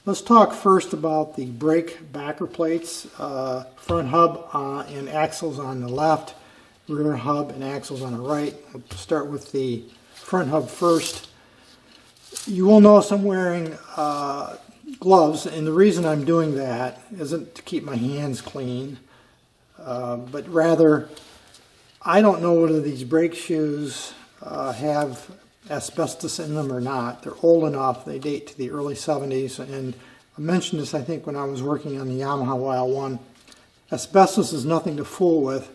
Let's talk first about the brake backer plates, front hub and axles on the left, rear hub and axles on the right. We'll start with the front hub first. You will notice I'm wearing gloves, and the reason I'm doing that isn't to keep my hands clean, but rather I don't know whether these brake shoes have asbestos in them or not. They're old enough, they date to the early 70s, and I mentioned this I think when I was working on the Yamaha YL1. Asbestos is nothing to fool with,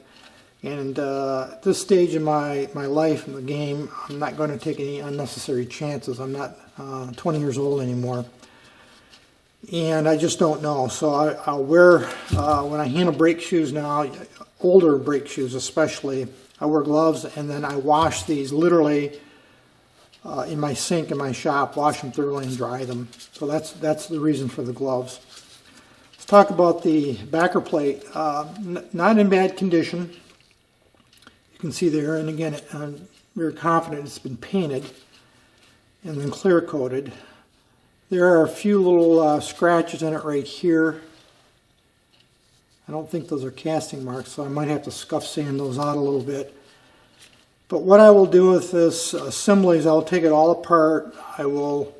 and at this stage in my life in the game, I'm not going to take any unnecessary chances. I'm not 20 years old anymore, and I just don't know. So I'll wear, when I handle brake shoes now, older brake shoes especially, I wear gloves, and then I wash these literally in my sink in my shop, wash them thoroughly and dry them. So that's the reason for the gloves. Let's talk about the backer plate. Not in bad condition. You can see there, and again, I'm very confident it's been painted and then clear coated. There are a few little scratches in it right here. I don't think those are casting marks, so I might have to scuff sand those out a little bit. But what I will do with this assemblies, I'll take it all apart. I will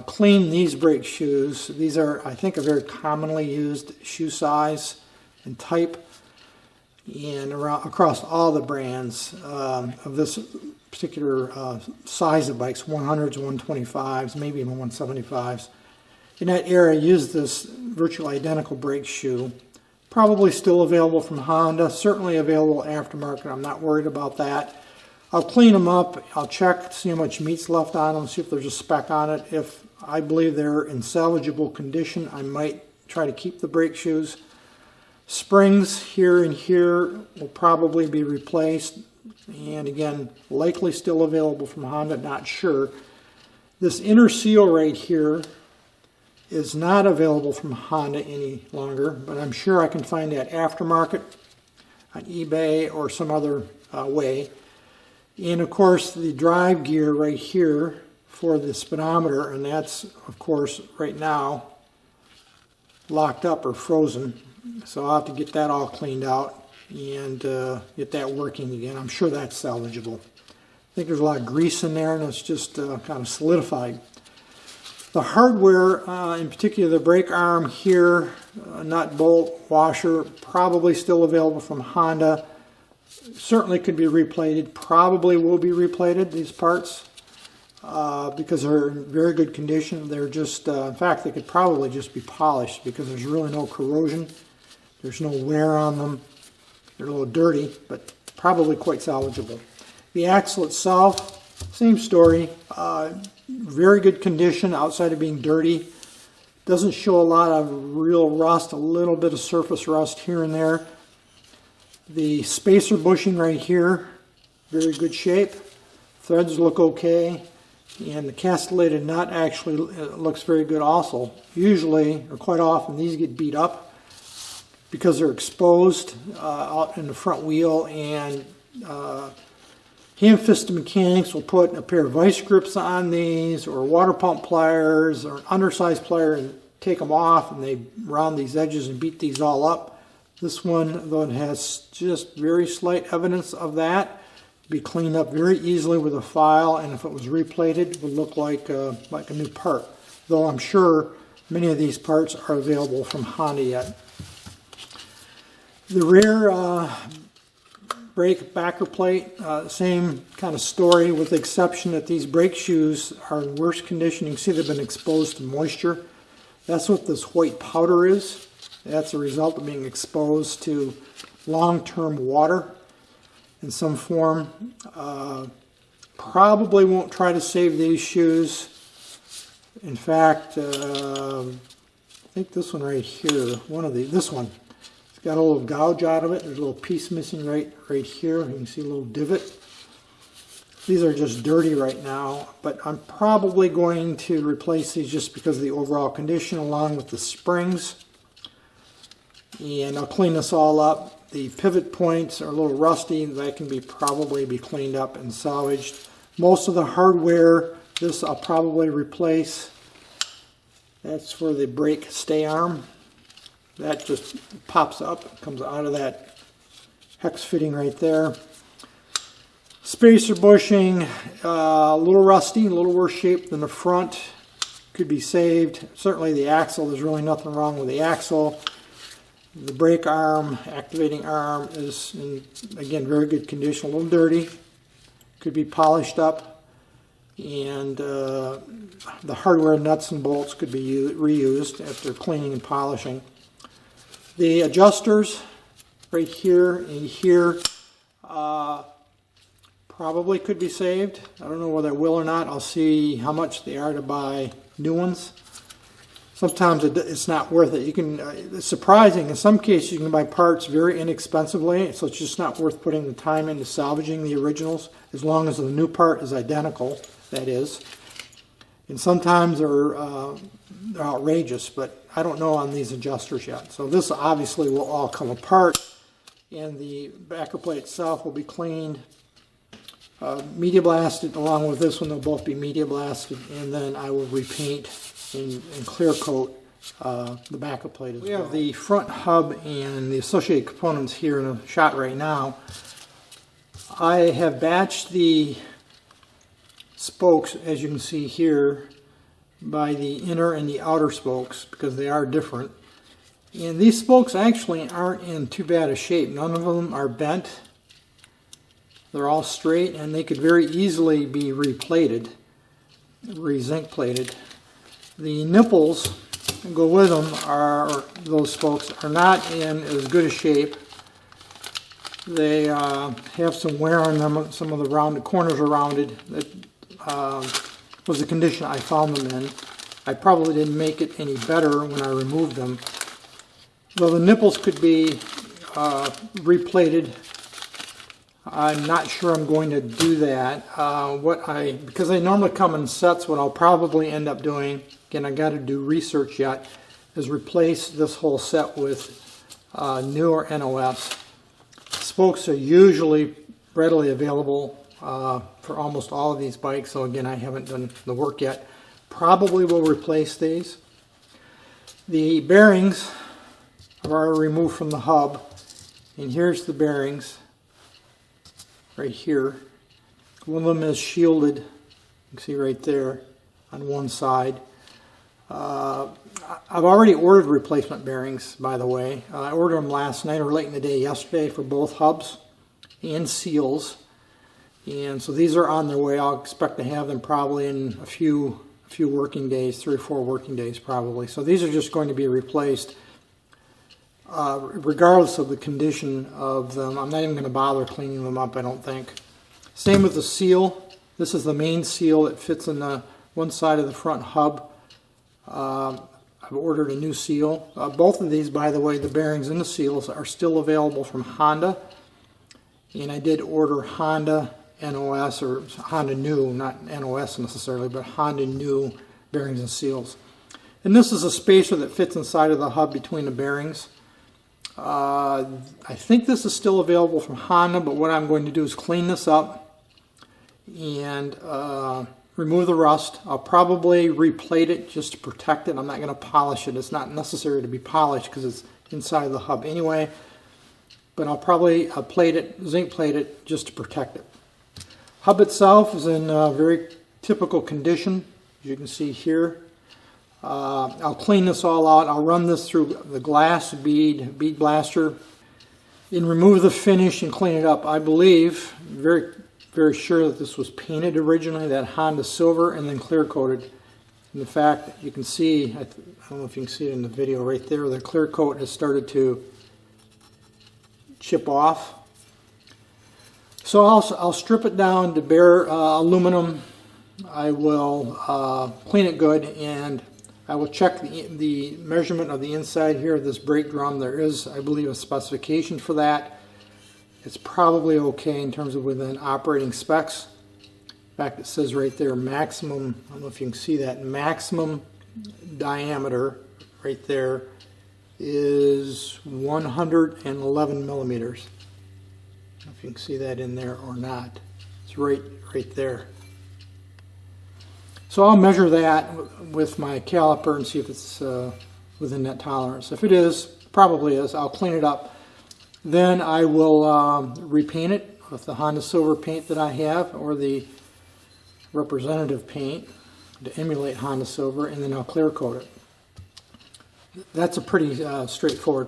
clean these brake shoes. These are, I think, a very commonly used shoe size and type, and across all the brands of this particular size of bikes, 100s, 125s, maybe even 175s. In that era, I used this virtually identical brake shoe. Probably still available from Honda, certainly available aftermarket. I'm not worried about that. I'll clean them up. I'll check, see how much meat's left on them, see if there's a speck on it. If I believe they're in salvageable condition, I might try to keep the brake shoes. Springs here and here will probably be replaced. And again, likely still available from Honda, not sure. This inner seal right here is not available from Honda any longer, but I'm sure I can find that aftermarket on eBay or some other way. And of course the drive gear right here for the speedometer, and that's of course right now locked up or frozen, so I'll have to get that all cleaned out and get that working again. I'm sure that's salvageable. I think there's a lot of grease in there, and it's just kind of solidified. The hardware, in particular the brake arm here, nut, bolt, washer, probably still available from Honda. Certainly could be replated, probably will be replated, these parts, because they're in very good condition. They're just, in fact, they could probably just be polished because there's really no corrosion. There's no wear on them. They're a little dirty, but probably quite salvageable. The axle itself, same story. Very good condition outside of being dirty. Doesn't show a lot of real rust, a little bit of surface rust here and there. The spacer bushing right here, very good shape. Threads look okay. And the castellated nut actually looks very good also. Usually, or quite often, these get beat up because they're exposed out in the front wheel, and ham-fisted mechanics will put a pair of vice grips on these, or water pump pliers, or an undersized plier, and take them off, and they round these edges and beat these all up. This one, though it has just very slight evidence of that, be cleaned up very easily with a file, and if it was replated, it would look like a new part. Though I'm sure many of these parts are available from Honda yet. The rear brake backer plate, same kind of story, with the exception that these brake shoes are in worse condition. You can see they've been exposed to moisture. That's what this white powder is. That's a result of being exposed to long-term water in some form. Probably won't try to save these shoes. In fact, I think this one right here, this one, it's got a little gouge out of it. There's a little piece missing right here. You can see a little divot. These are just dirty right now, but I'm probably going to replace these just because of the overall condition, along with the springs. And I'll clean this all up. The pivot points are a little rusty. That can probably be cleaned up and salvaged. Most of the hardware, this I'll probably replace. That's for the brake stay arm. That just pops up, comes out of that hex fitting right there. Spacer bushing, a little rusty, a little worse shape than the front. Could be saved. Certainly the axle, there's really nothing wrong with the axle. The brake arm, activating arm is in, again, very good condition, a little dirty. Could be polished up. And the hardware nuts and bolts could be reused after cleaning and polishing. The adjusters right here and here probably could be saved. I don't know whether I will or not. I'll see how much they are to buy new ones. Sometimes it's not worth it. You can, it's surprising, in some cases you can buy parts very inexpensively, so it's just not worth putting the time into salvaging the originals, as long as the new part is identical, that is. And sometimes they're outrageous, but I don't know on these adjusters yet. So this obviously will all come apart, and the backer plate itself will be cleaned, media blasted. Along with this one, they'll both be media blasted, and then I will repaint and clear coat the backer plate as well. We have the front hub and the associated components here in a shot right now. I have batched the spokes, as you can see here, by the inner and the outer spokes because they are different. And these spokes actually aren't in too bad a shape. None of them are bent. They're all straight, and they could very easily be replated, re-zinc plated. The nipples that go with them are, those spokes are not in as good a shape. They have some wear on them. Some of the rounded corners are rounded. That was the condition I found them in. I probably didn't make it any better when I removed them. Though the nipples could be replated, I'm not sure I'm going to do that. Because they normally come in sets, what I'll probably end up doing, again I got to do research yet, is replace this whole set with newer NOS. Spokes are usually readily available for almost all of these bikes, so again I haven't done the work yet. Probably will replace these. The bearings I've already removed from the hub, and here's the bearings right here. One of them is shielded, you can see right there on one side. I've already ordered replacement bearings, by the way. I ordered them last night or late in the day yesterday for both hubs and seals, and so these are on their way. I'll expect to have them probably in a few working days, 3 or 4 working days probably. So these are just going to be replaced regardless of the condition of them. I'm not even going to bother cleaning them up, I don't think. Same with the seal. This is the main seal that fits in the one side of the front hub. I've ordered a new seal. Both of these, by the way, the bearings and the seals are still available from Honda. And I did order Honda NOS, or Honda New, not NOS necessarily, but Honda New bearings and seals. And this is a spacer that fits inside of the hub between the bearings. I think this is still available from Honda, but what I'm going to do is clean this up and remove the rust. I'll probably replate it just to protect it. I'm not going to polish it. It's not necessary to be polished because it's inside the hub anyway. But I'll probably plate it, zinc plate it, just to protect it. Hub itself is in very typical condition, as you can see here. I'll clean this all out. I'll run this through the glass bead blaster and remove the finish and clean it up. I believe, very sure that this was painted originally, that Honda silver, and then clear coated. And in fact, you can see, I don't know if you can see it in the video right there, the clear coat has started to chip off. So I'll strip it down to bare aluminum. I will clean it good, and I will check the measurement of the inside here of this brake drum. There is, I believe, a specification for that. It's probably okay in terms of within operating specs. In fact, it says right there maximum, I don't know if you can see that, maximum diameter right there is 111 millimeters. I don't know if you can see that in there or not. It's right there. So I'll measure that with my caliper and see if it's within that tolerance. If it is, probably is, I'll clean it up. Then I will repaint it with the Honda Silver paint that I have, or the representative paint to emulate Honda Silver, and then I'll clear coat it. That's a pretty straightforward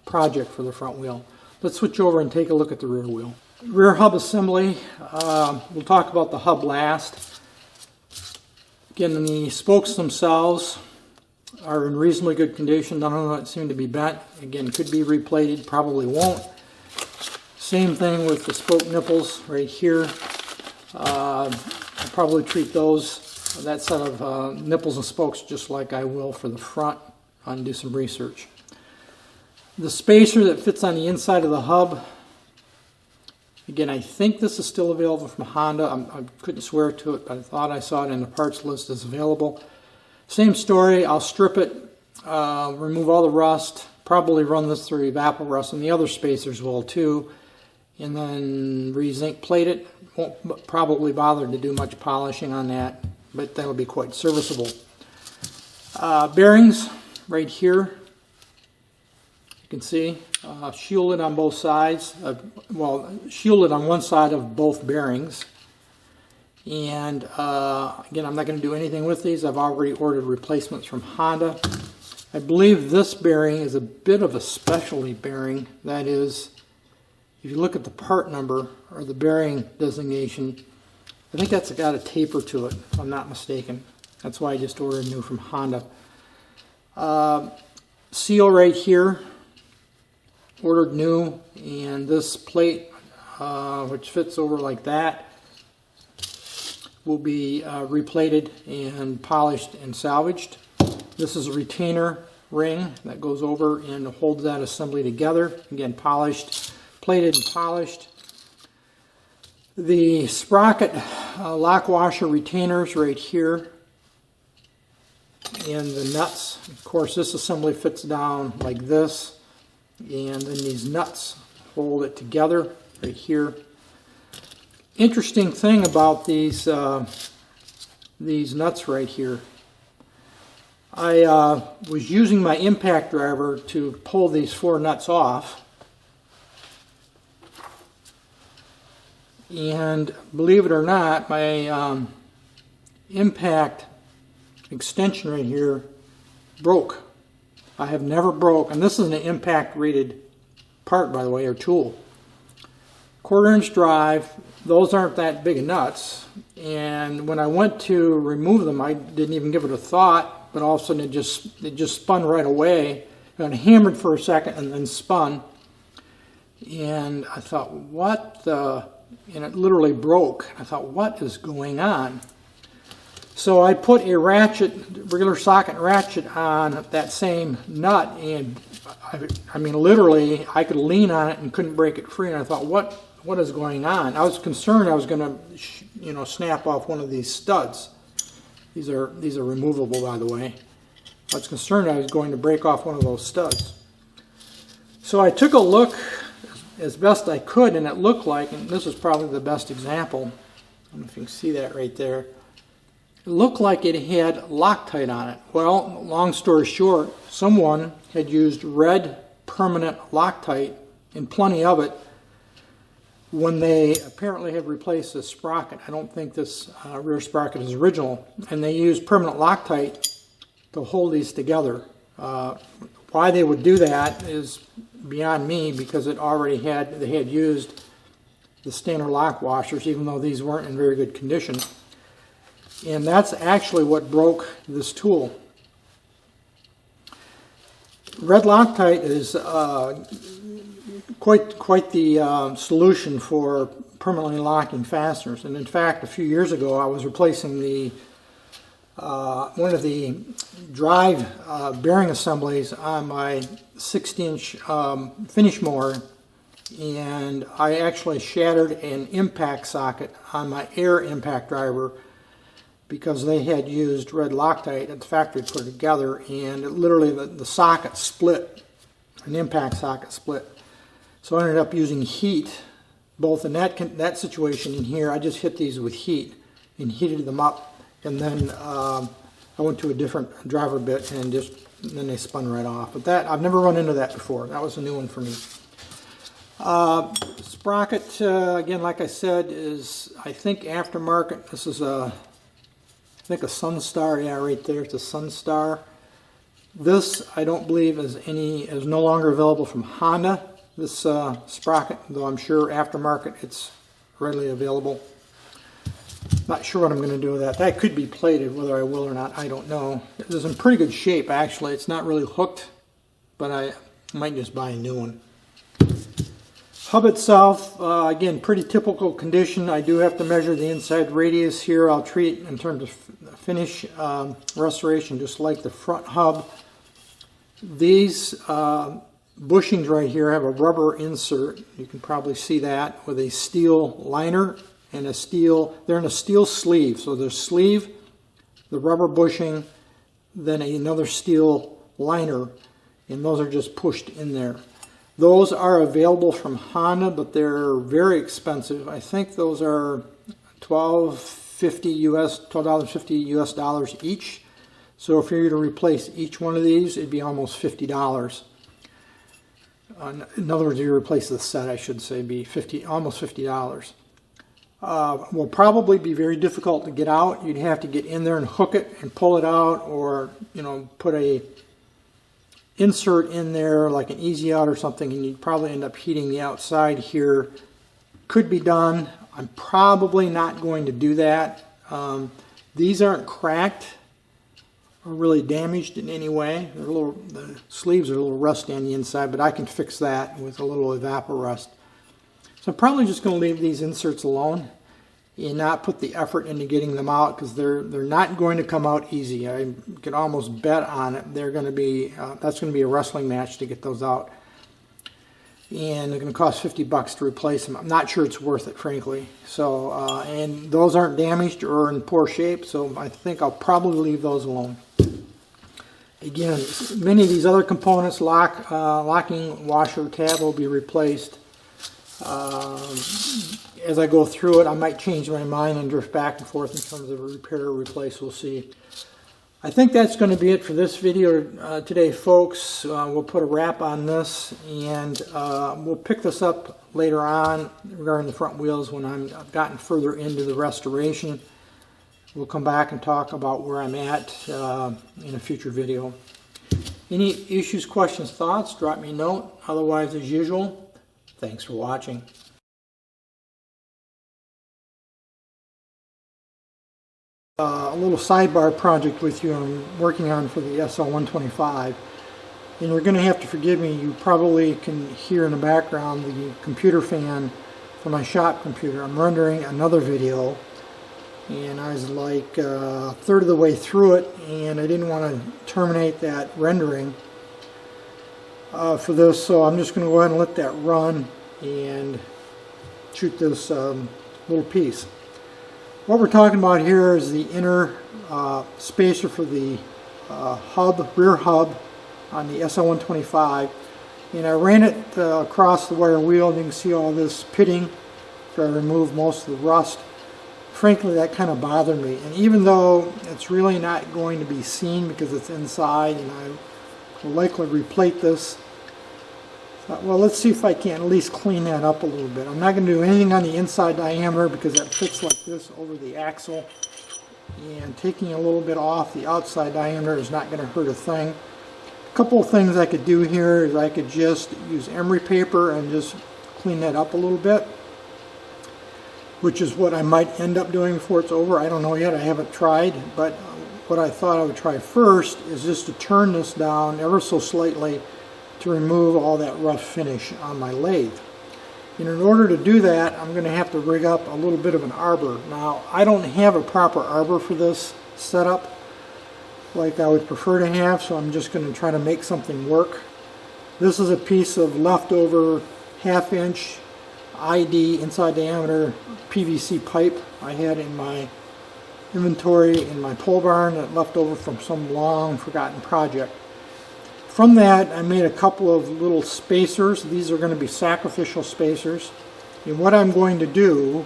project for the front wheel. Let's switch over and take a look at the rear wheel. Rear hub assembly, we'll talk about the hub last. Again, the spokes themselves are in reasonably good condition. None of them seem to be bent. Again, could be replated, probably won't. Same thing with the spoke nipples right here. I'll probably treat that set of nipples and spokes just like I will for the front and do some research. The spacer that fits on the inside of the hub, again, I think this is still available from Honda. I couldn't swear to it, but I thought I saw it in the parts list as available. Same story, I'll strip it, remove all the rust, probably run this through evapo-rust, and the other spacers will too, and then re-zinc plate it. Won't probably bother to do much polishing on that, but that'll be quite serviceable. Bearings right here, you can see, shielded on both sides, shielded on one side of both bearings. And again, I'm not going to do anything with these. I've already ordered replacements from Honda. I believe this bearing is a bit of a specialty bearing. That is, if you look at the part number or the bearing designation, I think that's got a taper to it, if I'm not mistaken. That's why I just ordered new from Honda. Seal right here, ordered new, and this plate, which fits over like that, will be replated and polished and salvaged. This is a retainer ring that goes over and holds that assembly together. Again, polished, plated and polished. The sprocket lock washer retainers right here, and the nuts. Of course, this assembly fits down like this, and then these nuts hold it together right here. Interesting thing about these nuts right here. I was using my impact driver to pull these 4 nuts off, and believe it or not, my impact extension right here broke. I have never broke, and this is an impact rated part, by the way, or tool. 1/4-inch drive. Those aren't that big of nuts, and when I went to remove them, I didn't even give it a thought, but all of a sudden it just spun right away. And hammered for a second and then spun, and I thought, what the, and it literally broke. I thought, what is going on? So I put a ratchet, regular socket ratchet, on that same nut, and I mean literally I could lean on it and couldn't break it free, and I thought, what is going on? I was concerned I was going to snap off one of these studs. These are removable, by the way. I was concerned I was going to break off one of those studs. So I took a look as best I could, and it looked like, and this is probably the best example, I don't know if you can see that right there, it looked like it had Loctite on it. Well, long story short, someone had used red permanent Loctite, and plenty of it, when they apparently have replaced this sprocket. I don't think this rear sprocket is original, and they used permanent Loctite to hold these together. Why they would do that is beyond me, because they had used the standard lock washers, even though these weren't in very good condition. And that's actually what broke this tool. Red Loctite is quite the solution for permanently locking fasteners. And in fact, a few years ago, I was replacing the one of the drive bearing assemblies on my 60-inch finish mower, and I actually shattered an impact socket on my air impact driver because they had used red Loctite at the factory to put it together, and it literally the socket split, an impact socket split. So I ended up using heat, both in that situation and here. I just hit these with heat and heated them up, and then I went to a different driver bit and then they spun right off. But that, I've never run into that before. That was a new one for me. Sprocket, again, like I said, is, I think, aftermarket. This is I think a Sunstar. Yeah, right there, it's a Sunstar. This, I don't believe, is no longer available from Honda, this sprocket, though I'm sure aftermarket it's readily available. Not sure what I'm going to do with that. That could be plated, whether I will or not, I don't know. It is in pretty good shape, actually. It's not really hooked, but I might just buy a new one. Hub itself, again, pretty typical condition. I do have to measure the inside radius here. I'll treat in terms of finish restoration just like the front hub. These bushings right here have a rubber insert. You can probably see that with a steel liner and a steel, they're in a steel sleeve. So there's sleeve, the rubber bushing, then another steel liner, and those are just pushed in there. Those are available from Honda, but they're very expensive. I think those are $12.50 US each. So if you were to replace each one of these, it'd be almost $50. In other words, you replace the set, I should say, be almost $50. Will probably be very difficult to get out. You'd have to get in there and hook it and pull it out, or put a insert in there like an easy out or something, and you'd probably end up heating the outside here. Could be done. I'm probably not going to do that. These aren't cracked or really damaged in any way. The sleeves are a little rusty on the inside, but I can fix that with a little Evaporust. So I'm probably just going to leave these inserts alone and not put the effort into getting them out, because they're not going to come out easy. I could almost bet on it. They're going to be that's going to be a wrestling match to get those out, and they're going to cost $50 to replace them. I'm not sure it's worth it, frankly. So and those aren't damaged or in poor shape, so I think I'll probably leave those alone. Again, many of these other components, locking washer tab, will be replaced. As I go through it, I might change my mind and drift back and forth in terms of a repair or replace. We'll see. I think that's going to be it for this video today, folks. We'll put a wrap on this, and we'll pick this up later on regarding the front wheels when I've gotten further into the restoration. We'll come back and talk about where I'm at in a future video. Any issues, questions, thoughts, drop me a note. Otherwise, as usual, thanks for watching. A little sidebar project with you I'm working on for the SL125. And you're going to have to forgive me. You probably can hear in the background the computer fan for my shop computer. I'm rendering another video, and I was like a third of the way through it, and I didn't want to terminate that rendering for this, so I'm just going to go ahead and let that run and shoot this little piece. What we're talking about here is the inner spacer for the rear hub on the SL125, and I ran it across the wire wheel, and you can see all this pitting to remove most of the rust. Frankly, that kind of bothered me, and even though it's really not going to be seen because it's inside, and I will likely replate this, well, let's see if I can at least clean that up a little bit. I'm not going to do anything on the inside diameter because that fits like this over the axle, and taking a little bit off the outside diameter is not going to hurt a thing. A couple of things I could do here is I could just use emery paper and just clean that up a little bit, which is what I might end up doing before it's over. I don't know yet, I haven't tried, but what I thought I would try first is just to turn this down ever so slightly to remove all that rough finish on my lathe. And in order to do that, I'm going to have to rig up a little bit of an arbor. Now, I don't have a proper arbor for this setup like I would prefer to have, so I'm just going to try to make something work. This is a piece of leftover 1/2 inch ID inside diameter PVC pipe I had in my inventory in my pole barn that left over from some long forgotten project. From that, I made a couple of little spacers. These are going to be sacrificial spacers. And what I'm going to do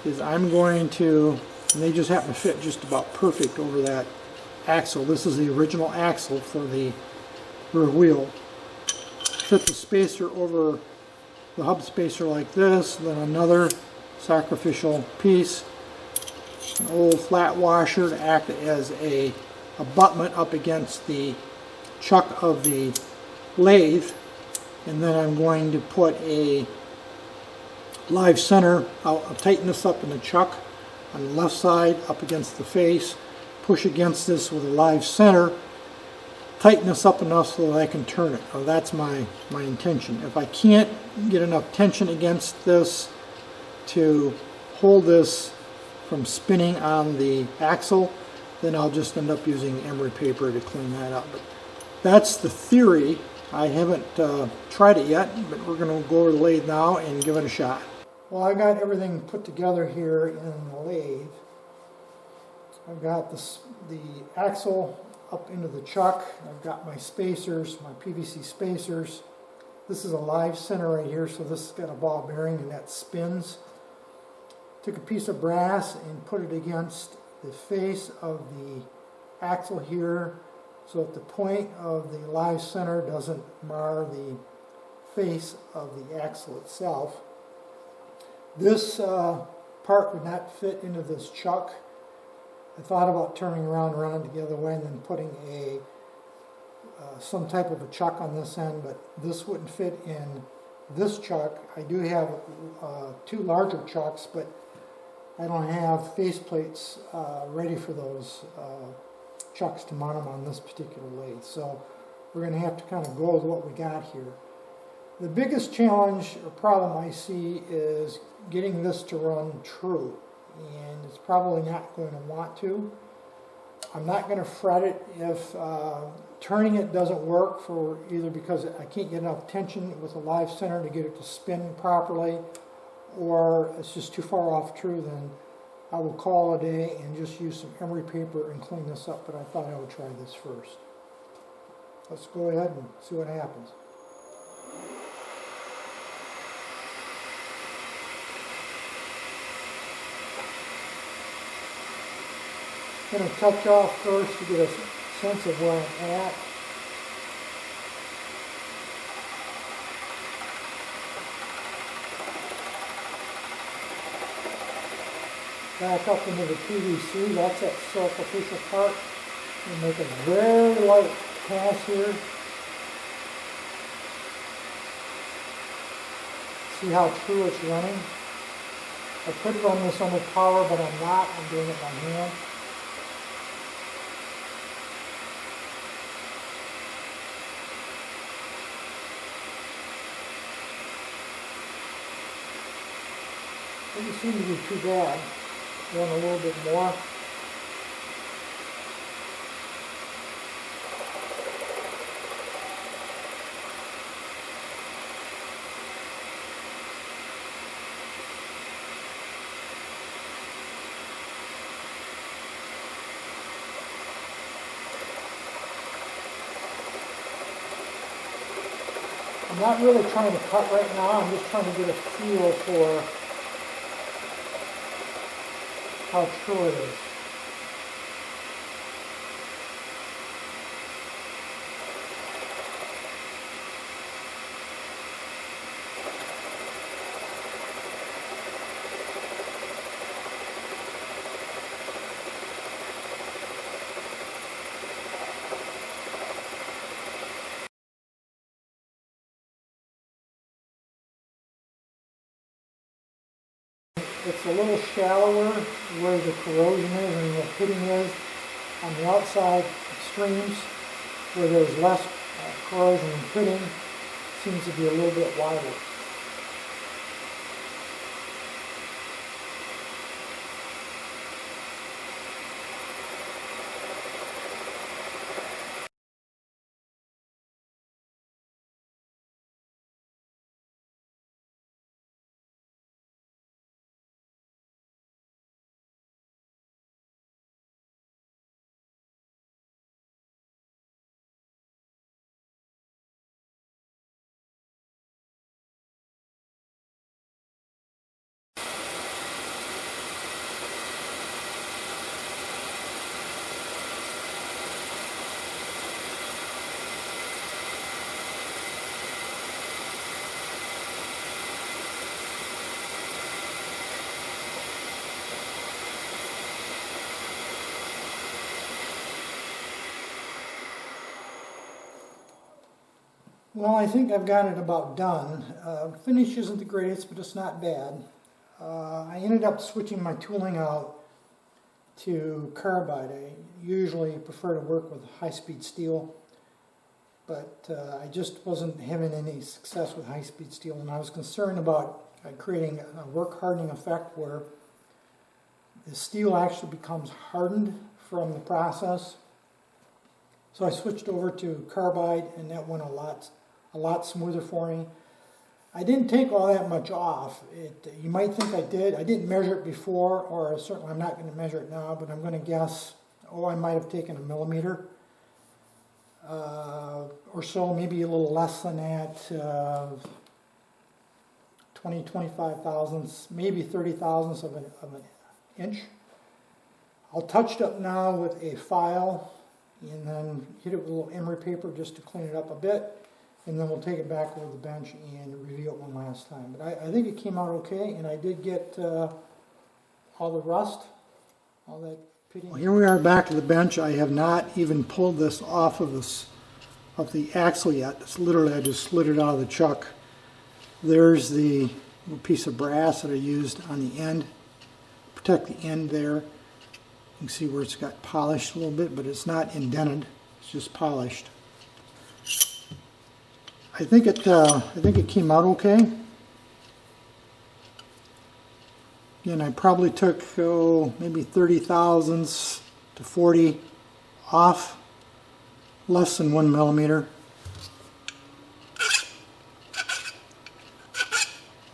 is I'm going to and they just happen to fit just about perfect over that axle. This is the original axle for the rear wheel. Fit the spacer over the hub spacer like this, then another sacrificial piece, an old flat washer to act as a abutment up against the chuck of the lathe, and then I'm going to put a live center. I'll tighten this up in the chuck on the left side up against the face, push against this with a live center, tighten this up enough so that I can turn it. Now that's my intention. If I can't get enough tension against this to hold this from spinning on the axle, then I'll just end up using emery paper to clean that up. But that's the theory. I haven't tried it yet, but we're going to go over the lathe now and give it a shot. Well, I got everything put together here in the lathe. I've got the axle up into the chuck. I've got my spacers, my PVC spacers. This is a live center right here, so this has got a ball bearing and that spins. Took a piece of brass and put it against the face of the axle here so that the point of the live center doesn't mar the face of the axle itself. This part would not fit into this chuck. I thought about turning around the other way and then putting some type of a chuck on this end, but this wouldn't fit in this chuck. I do have two larger chucks, but I don't have face plates ready for those chucks to mount them on this particular lathe. So we're going to have to kind of go with what we got here. The biggest challenge or problem I see is getting this to run true, and it's probably not going to want to. I'm not going to fret it if turning it doesn't work, for either because I can't get enough tension with a live center to get it to spin properly, or it's just too far off true. Then I will call a day and just use some emery paper and clean this up, but I thought I would try this first. Let's go ahead and see what happens. I'm going to touch off first to get a sense of where I'm at. Back up into the PVC, that's that sacrificial part. And make a very light pass here. See how true it's running? I could run this under power, but I'm not. I'm doing it by hand. Doesn't seem to be too bad. Run a little bit more. I'm not really trying to cut right now. I'm just trying to get a feel for how true it is. It's a little shallower where the corrosion is and the pitting is. On the outside extremes, where there's less corrosion and pitting, seems to be a little bit wider. Well, I think I've got it about done. Finish isn't the greatest, but it's not bad. I ended up switching my tooling out to carbide. I usually prefer to work with high-speed steel, but I just wasn't having any success with high-speed steel, and I was concerned about creating a work hardening effect where the steel actually becomes hardened from the process. So I switched over to carbide, and that went a lot smoother for me. I didn't take all that much off. You might think I did. I didn't measure it before, or certainly I'm not going to measure it now, but I'm going to guess, I might have taken 1 millimeter or so, maybe a little less than that, 25 thousandths, maybe 30 thousandths of an inch. I'll touch it up now with a file and then hit it with a little emery paper just to clean it up a bit. And then we'll take it back over the bench and review it one last time. But I think it came out okay, and I did get all the rust, all that pitting. Well, here we are back to the bench. I have not even pulled this off of the axle yet. It's literally, I just slid it out of the chuck. There's the little piece of brass that I used on the end, protect the end there. You can see where it's got polished a little bit, but it's not indented. It's just polished. I think it came out okay. Again, I probably took maybe 30 thousandths to 40 off, less than 1 millimeter.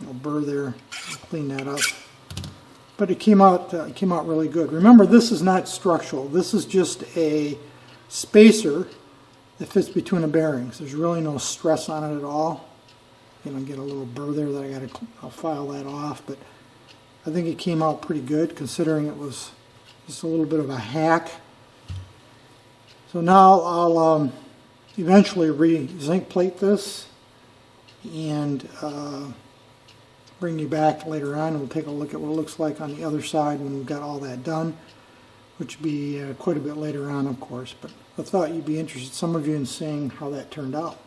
A little burr there. I'll clean that up. But it came out really good. Remember, this is not structural. This is just a spacer that fits between the bearings. There's really no stress on it at all. You know, get a little burr there that I'll file that off, but I think it came out pretty good considering it was just a little bit of a hack. So now I'll eventually re-zinc plate this and bring you back later on, and we'll take a look at what it looks like on the other side when we've got all that done, which will be quite a bit later on, of course. But I thought you'd be interested, some of you, in seeing how that turned out.